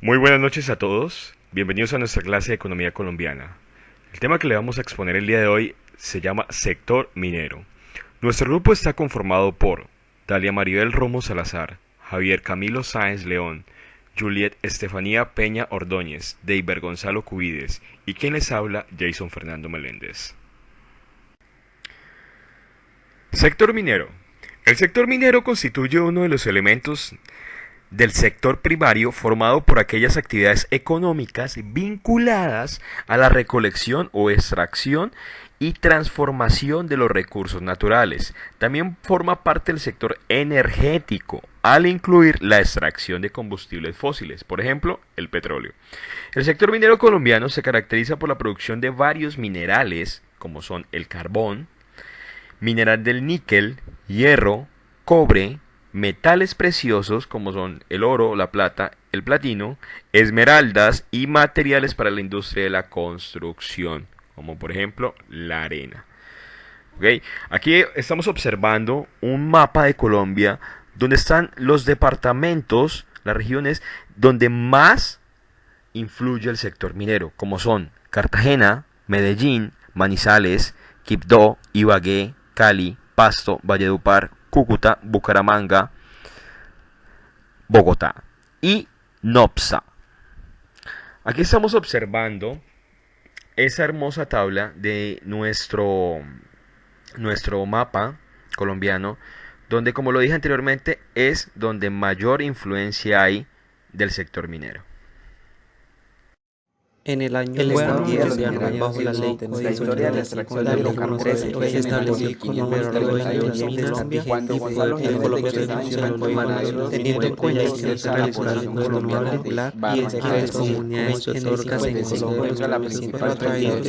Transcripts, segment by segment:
Muy buenas noches a todos, bienvenidos a nuestra clase de Economía Colombiana. El tema que le vamos a exponer el día de hoy se llama Sector Minero. Nuestro grupo está conformado por Dalia Maribel Romo Salazar, Javier Camilo Sáenz León, Juliet Estefanía Peña Ordóñez, Deiber Gonzalo Cubides y quien les habla, Jason Fernando Meléndez. Sector minero. El sector minero constituye uno de los elementos del sector primario formado por aquellas actividades económicas vinculadas a la recolección o extracción y transformación de los recursos naturales. También forma parte del sector energético, al incluir la extracción de combustibles fósiles, por ejemplo, el petróleo. El sector minero colombiano se caracteriza por la producción de varios minerales, como son el carbón, mineral del níquel, hierro, cobre, metales preciosos como son el oro, la plata, el platino, esmeraldas y materiales para la industria de la construcción, como por ejemplo la arena. ¿Okay? Aquí estamos observando un mapa de Colombia donde están los departamentos, las regiones donde más influye el sector minero, como son Cartagena, Medellín, Manizales, Quibdó, Ibagué, Cali, Pasto, Valledupar, Cúcuta, Bucaramanga, Bogotá y Nopsa. Aquí estamos observando esa hermosa tabla de nuestro mapa colombiano, donde, como lo dije anteriormente, es donde mayor influencia hay del sector minero. En el año El Estado 10, colombiano, bajo la ley la historia de la extracción de hidrocarburos se estableció el Código de las Minas cuando y fue fue el Colombia que sancionó el Código Nacional teniendo en cuenta que se realizó una encuesta popular y es que las comunidades endémicas en Colombia la son principal atraídos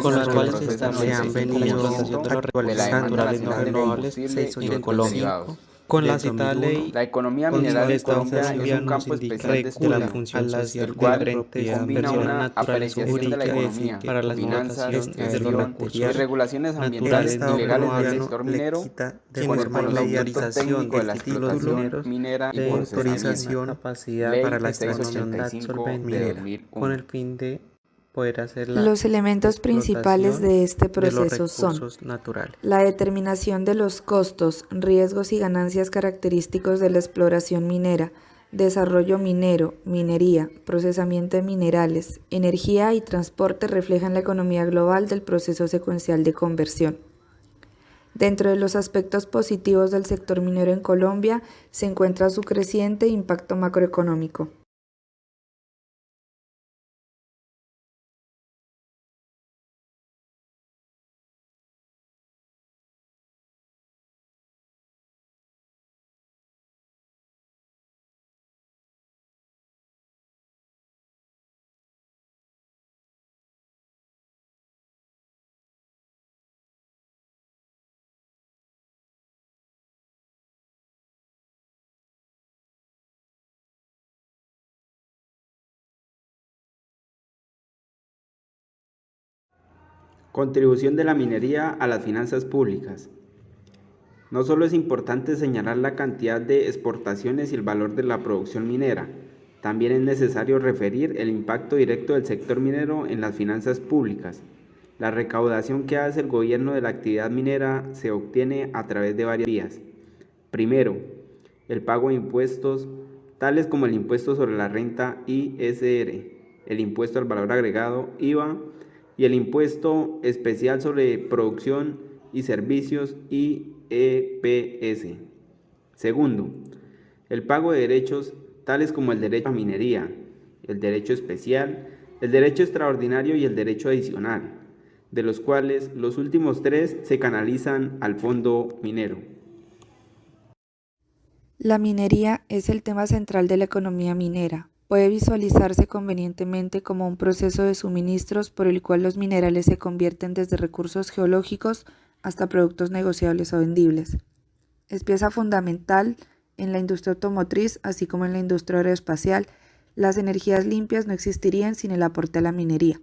con las cuales se han venido recursos naturales no renovables en Colombia. Con la citada ley, La economía con mineral en esta Colombia es Colombia un nos campo indica especial de regula la estudio, función social el de la cual propiedad combina personas una naturales o apreciación de la jurídicas economía, para la finanzas, explotación de los gestión y recursos regulaciones naturales ambientales no y legales del renovables sector minero, quienes por conocimiento medialización técnico de del la título explotación minera y de procesamiento. autorización capacidad Ley para la extracción de 685 solvente de minera, 2001. con el fin de poder hacer la Los elementos principales explotación de este de los proceso son recursos naturales. la determinación de los costos, riesgos y ganancias característicos de la exploración minera, desarrollo minero, minería, procesamiento de minerales, energía y transporte reflejan la economía global del proceso secuencial de conversión. Dentro de los aspectos positivos del sector minero en Colombia se encuentra su creciente impacto macroeconómico. Contribución de la minería a las finanzas públicas. No solo es importante señalar la cantidad de exportaciones y el valor de la producción minera, también es necesario referir el impacto directo del sector minero en las finanzas públicas. La recaudación que hace el gobierno de la actividad minera se obtiene a través de varias vías. Primero, el pago de impuestos, tales como el impuesto sobre la renta ISR, el impuesto al valor agregado IVA y el impuesto especial sobre producción y servicios IEPS. Segundo, el pago de derechos tales como el derecho a minería, el derecho especial, el derecho extraordinario y el derecho adicional, de los cuales los últimos tres se canalizan al fondo minero. La minería es el tema central de la economía minera. Puede visualizarse convenientemente como un proceso de suministros por el cual los minerales se convierten desde recursos geológicos hasta productos negociables o vendibles. Es pieza fundamental en la industria automotriz, así como en la industria aeroespacial. Las energías limpias no existirían sin el aporte a la minería.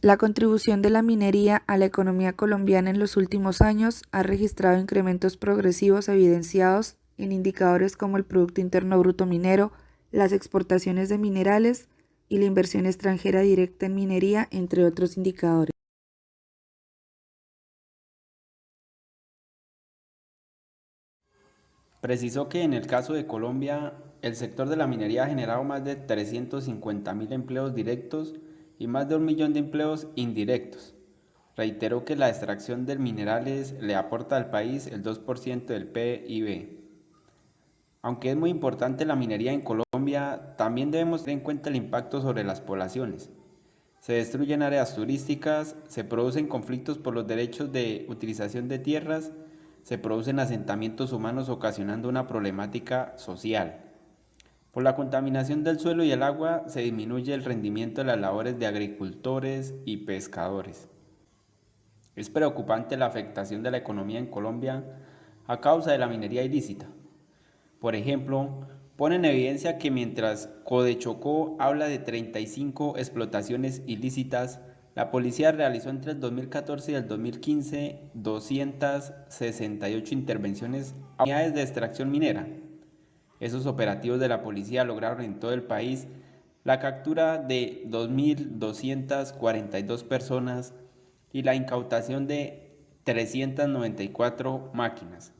La contribución de la minería a la economía colombiana en los últimos años ha registrado incrementos progresivos evidenciados en indicadores como el Producto Interno Bruto minero, las exportaciones de minerales y la inversión extranjera directa en minería, entre otros indicadores. Precisó que en el caso de Colombia, el sector de la minería ha generado más de 350.000 empleos directos y más de 1 millón de empleos indirectos. Reiteró que la extracción de minerales le aporta al país el 2% del PIB. Aunque es muy importante la minería en Colombia, también debemos tener en cuenta el impacto sobre las poblaciones. Se destruyen áreas turísticas, se producen conflictos por los derechos de utilización de tierras, se producen asentamientos humanos ocasionando una problemática social. Por la contaminación del suelo y el agua se disminuye el rendimiento de las labores de agricultores y pescadores. Es preocupante la afectación de la economía en Colombia a causa de la minería ilícita. Por ejemplo, pone en evidencia que mientras Codechocó habla de 35 explotaciones ilícitas, la policía realizó entre el 2014 y el 2015 268 intervenciones a unidades de extracción minera. Esos operativos de la policía lograron en todo el país la captura de 2.242 personas y la incautación de 394 máquinas.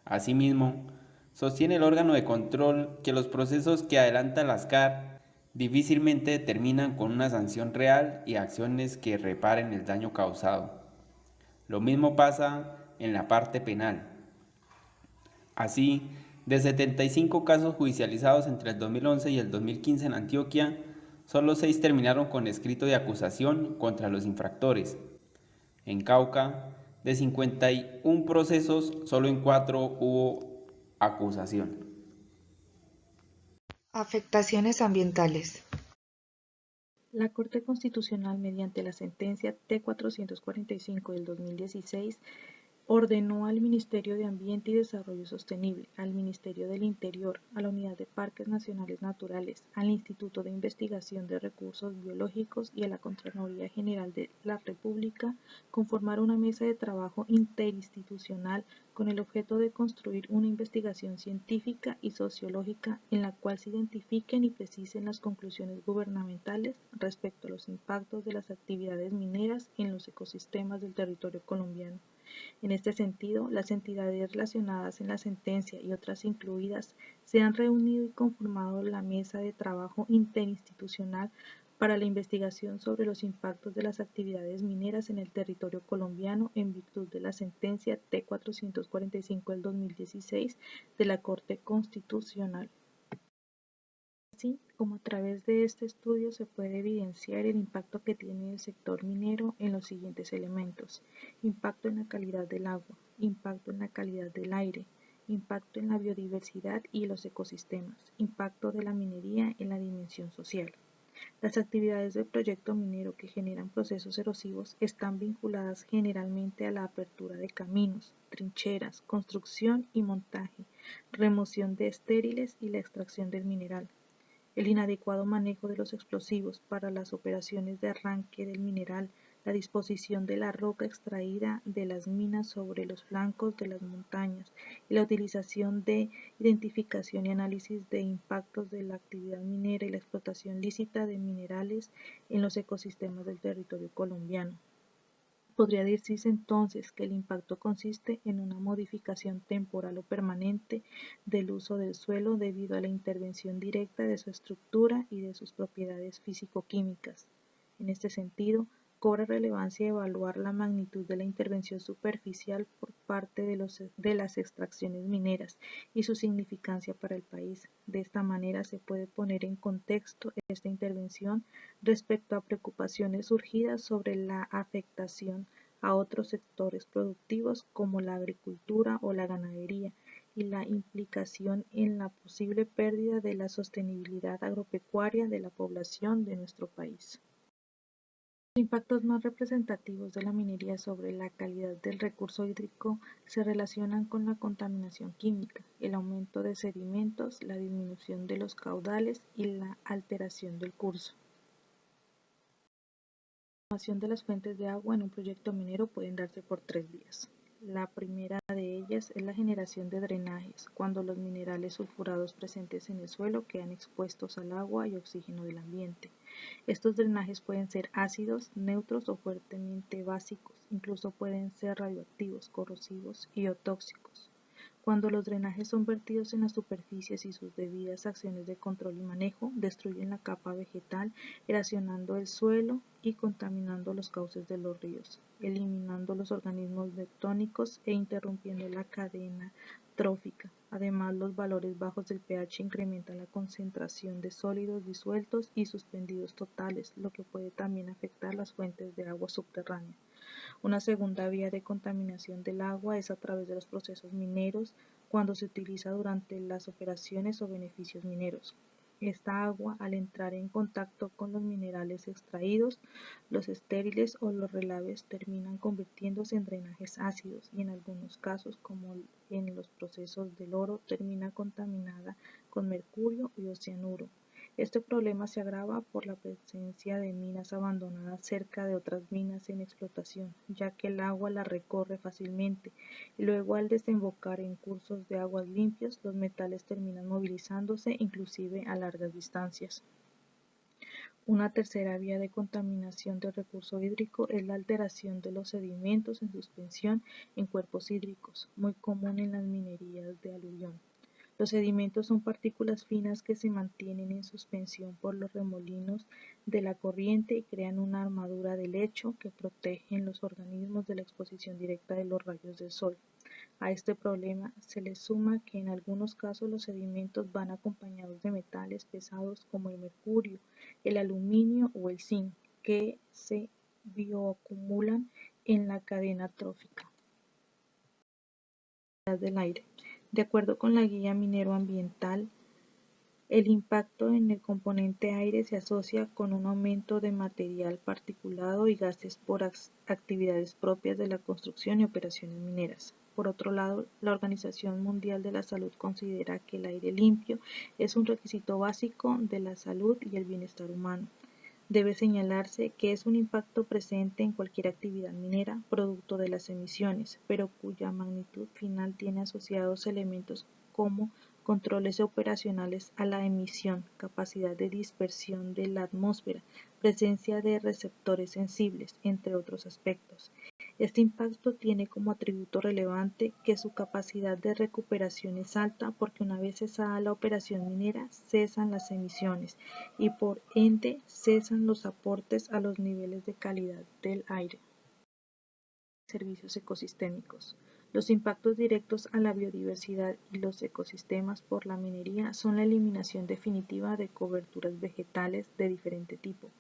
Asimismo, sostiene el órgano de control que los procesos que adelanta la SCAR difícilmente terminan con una sanción real y acciones que reparen el daño causado. Lo mismo pasa en la parte penal. Así, de 75 casos judicializados entre el 2011 y el 2015 en Antioquia, solo 6 terminaron con escrito de acusación contra los infractores. En Cauca, de 51 procesos, solo en 4 hubo acusación. Afectaciones ambientales. La Corte Constitucional, mediante la sentencia T-445 del 2016, ordenó al Ministerio de Ambiente y Desarrollo Sostenible, al Ministerio del Interior, a la Unidad de Parques Nacionales Naturales, al Instituto de Investigación de Recursos Biológicos y a la Contraloría General de la República conformar una mesa de trabajo interinstitucional con el objeto de construir una investigación científica y sociológica en la cual se identifiquen y precisen las conclusiones gubernamentales respecto a los impactos de las actividades mineras en los ecosistemas del territorio colombiano. En este sentido, las entidades relacionadas en la sentencia y otras incluidas se han reunido y conformado la Mesa de Trabajo Interinstitucional para la investigación sobre los impactos de las actividades mineras en el territorio colombiano en virtud de la sentencia T-445 del 2016 de la Corte Constitucional. Así como a través de este estudio se puede evidenciar el impacto que tiene el sector minero en los siguientes elementos: impacto en la calidad del agua, impacto en la calidad del aire, impacto en la biodiversidad y los ecosistemas, impacto de la minería en la dimensión social. Las actividades del proyecto minero que generan procesos erosivos están vinculadas generalmente a la apertura de caminos, trincheras, construcción y montaje, remoción de estériles y la extracción del mineral. El inadecuado manejo de los explosivos para las operaciones de arranque del mineral, la disposición de la roca extraída de las minas sobre los flancos de las montañas y la utilización de identificación y análisis de impactos de la actividad minera y la explotación lícita de minerales en los ecosistemas del territorio colombiano. Podría decirse entonces que el impacto consiste en una modificación temporal o permanente del uso del suelo debido a la intervención directa de su estructura y de sus propiedades físico-químicas. En este sentido, cobra relevancia evaluar la magnitud de la intervención superficial por parte de las extracciones mineras y su significancia para el país. De esta manera se puede poner en contexto esta intervención respecto a preocupaciones surgidas sobre la afectación a otros sectores productivos como la agricultura o la ganadería y la implicación en la posible pérdida de la sostenibilidad agropecuaria de la población de nuestro país. Los impactos más representativos de la minería sobre la calidad del recurso hídrico se relacionan con la contaminación química, el aumento de sedimentos, la disminución de los caudales y la alteración del curso. La formación de las fuentes de agua en un proyecto minero pueden darse por 3 vías. La primera de ellas es la generación de drenajes, cuando los minerales sulfurados presentes en el suelo quedan expuestos al agua y oxígeno del ambiente. Estos drenajes pueden ser ácidos, neutros o fuertemente básicos, incluso pueden ser radioactivos, corrosivos y o tóxicos. Cuando los drenajes son vertidos en las superficies y sus debidas acciones de control y manejo, destruyen la capa vegetal, erosionando el suelo y contaminando los cauces de los ríos, eliminando los organismos bentónicos e interrumpiendo la cadena trófica. Además, los valores bajos del pH incrementan la concentración de sólidos disueltos y suspendidos totales, lo que puede también afectar las fuentes de agua subterránea. Una segunda vía de contaminación del agua es a través de los procesos mineros, cuando se utiliza durante las operaciones o beneficios mineros. Esta agua, al entrar en contacto con los minerales extraídos, los estériles o los relaves terminan convirtiéndose en drenajes ácidos y en algunos casos, como en los procesos del oro, termina contaminada con mercurio y o cianuro. Este problema se agrava por la presencia de minas abandonadas cerca de otras minas en explotación, ya que el agua la recorre fácilmente y luego al desembocar en cursos de aguas limpias, los metales terminan movilizándose inclusive a largas distancias. Una tercera vía de contaminación del recurso hídrico es la alteración de los sedimentos en suspensión en cuerpos hídricos, muy común en las minerías de aluvión. Los sedimentos son partículas finas que se mantienen en suspensión por los remolinos de la corriente y crean una armadura de lecho que protegen los organismos de la exposición directa de los rayos del sol. A este problema se le suma que en algunos casos los sedimentos van acompañados de metales pesados como el mercurio, el aluminio o el zinc, que se bioacumulan en la cadena trófica del aire. De acuerdo con la Guía Minero-Ambiental, el impacto en el componente aire se asocia con un aumento de material particulado y gases por actividades propias de la construcción y operaciones mineras. Por otro lado, la Organización Mundial de la Salud considera que el aire limpio es un requisito básico de la salud y el bienestar humano. Debe señalarse que es un impacto presente en cualquier actividad minera, producto de las emisiones, pero cuya magnitud final tiene asociados elementos como controles operacionales a la emisión, capacidad de dispersión de la atmósfera, presencia de receptores sensibles, entre otros aspectos. Este impacto tiene como atributo relevante que su capacidad de recuperación es alta porque una vez cesada la operación minera, cesan las emisiones y por ende cesan los aportes a los niveles de calidad del aire. Servicios ecosistémicos. Los impactos directos a la biodiversidad y los ecosistemas por la minería son la eliminación definitiva de coberturas vegetales de diferente tipo,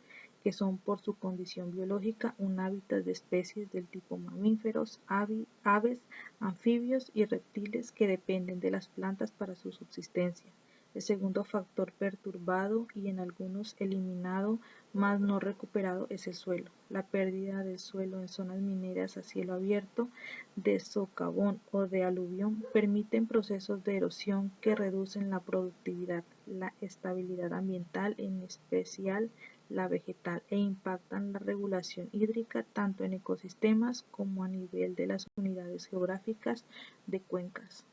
que son por su condición biológica un hábitat de especies del tipo mamíferos, aves, anfibios y reptiles que dependen de las plantas para su subsistencia. El segundo factor perturbado y en algunos eliminado, mas no recuperado, es el suelo. La pérdida del suelo en zonas mineras a cielo abierto, de socavón o de aluvión permiten procesos de erosión que reducen la productividad, la estabilidad ambiental, en especial la vegetal, e impactan la regulación hídrica tanto en ecosistemas como a nivel de las unidades geográficas de cuencas.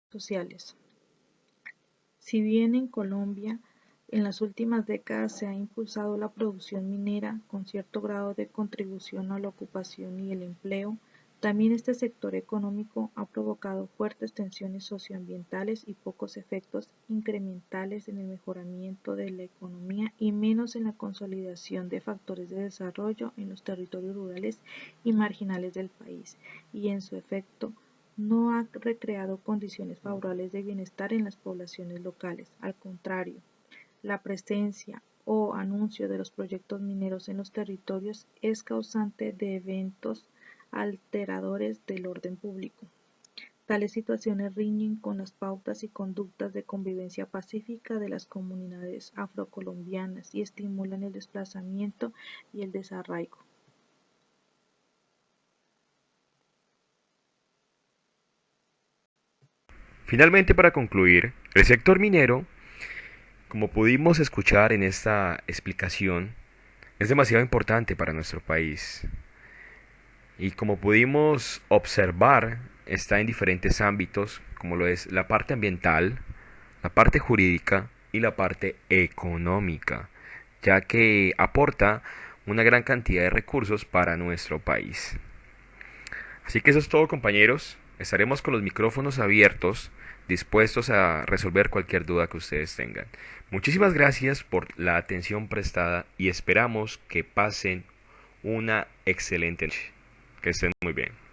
Sociales. Si bien en Colombia en las últimas décadas se ha impulsado la producción minera con cierto grado de contribución a la ocupación y el empleo, también este sector económico ha provocado fuertes tensiones socioambientales y pocos efectos incrementales en el mejoramiento de la economía y menos en la consolidación de factores de desarrollo en los territorios rurales y marginales del país, y en su efecto no ha recreado condiciones favorables de bienestar en las poblaciones locales. Al contrario, la presencia o anuncio de los proyectos mineros en los territorios es causante de eventos alteradores del orden público. Tales situaciones riñen con las pautas y conductas de convivencia pacífica de las comunidades afrocolombianas y estimulan el desplazamiento y el desarraigo. Finalmente, para concluir, el sector minero, como pudimos escuchar en esta explicación, es demasiado importante para nuestro país. Y como pudimos observar, está en diferentes ámbitos, como lo es la parte ambiental, la parte jurídica y la parte económica, ya que aporta una gran cantidad de recursos para nuestro país. Así que eso es todo, compañeros. Estaremos con los micrófonos abiertos, dispuestos a resolver cualquier duda que ustedes tengan. Muchísimas gracias por la atención prestada y esperamos que pasen una excelente noche. Que estén muy bien.